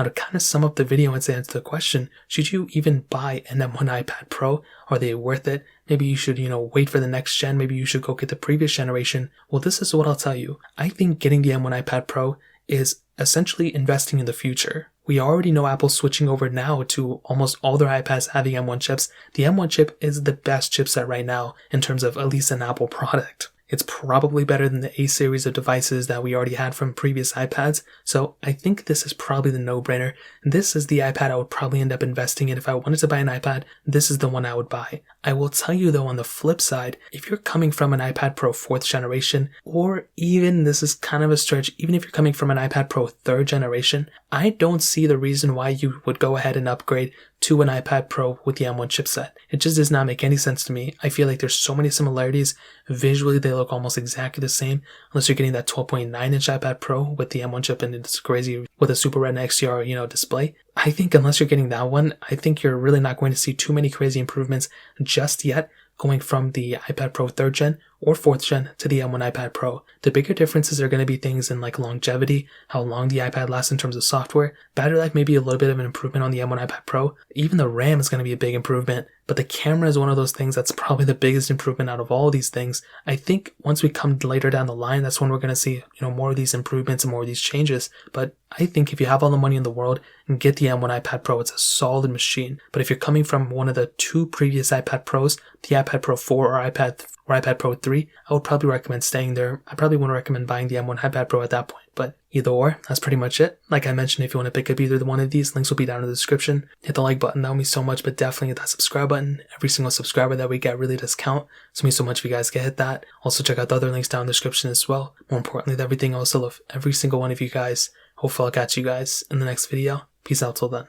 Now to kind of sum up the video and to answer the question, should you even buy an M1 iPad Pro? Are they worth it? Maybe you should, wait for the next gen. Maybe you should go get the previous generation. Well, this is what I'll tell you. I think getting the M1 iPad Pro is essentially investing in the future. We already know Apple's switching over now to almost all their iPads having M1 chips. The M1 chip is the best chipset right now in terms of at least an Apple product. It's probably better than the A series of devices that we already had from previous iPads, so I think this is probably the no-brainer. This is the iPad I would probably end up investing in. If I wanted to buy an iPad, this is the one I would buy. I will tell you though, on the flip side, if you're coming from an iPad Pro 4th generation, or even, this is kind of a stretch, even if you're coming from an iPad Pro 3rd generation, I don't see the reason why you would go ahead and upgrade to an iPad Pro with the M1 chipset. It just does not make any sense to me. I feel like there's so many similarities. Visually, they look almost exactly the same, unless you're getting that 12.9-inch iPad Pro with the M1 chip and it's crazy with a Super Retina XDR, display. I think unless you're getting that one, I think you're really not going to see too many crazy improvements just yet going from the iPad Pro 3rd gen or 4th gen to the M1 iPad Pro. The bigger differences are going to be things in like longevity, how long the iPad lasts in terms of software, battery life, maybe a little bit of an improvement on the M1 iPad Pro. Even the RAM is going to be a big improvement, but the camera is one of those things that's probably the biggest improvement out of all these things. I think once we come later down the line, that's when we're going to see, more of these improvements and more of these changes. But I think if you have all the money in the world and get the M1 iPad Pro, it's a solid machine. But if you're coming from one of the two previous iPad Pros, the iPad Pro 4 or iPad Pro 3, I would probably recommend staying there. I probably wouldn't recommend buying the M1 iPad Pro at that point, but either or, that's pretty much it. Like I mentioned, if you want to pick up either one of these, links will be down in the description. Hit the like button, that would mean so much, but definitely hit that subscribe button. Every single subscriber that we get really does count, so it means so much if you guys can hit that. Also check out the other links down in the description as well. More importantly than everything else, I love every single one of you guys. Hopefully I'll catch you guys in the next video. Peace out till then.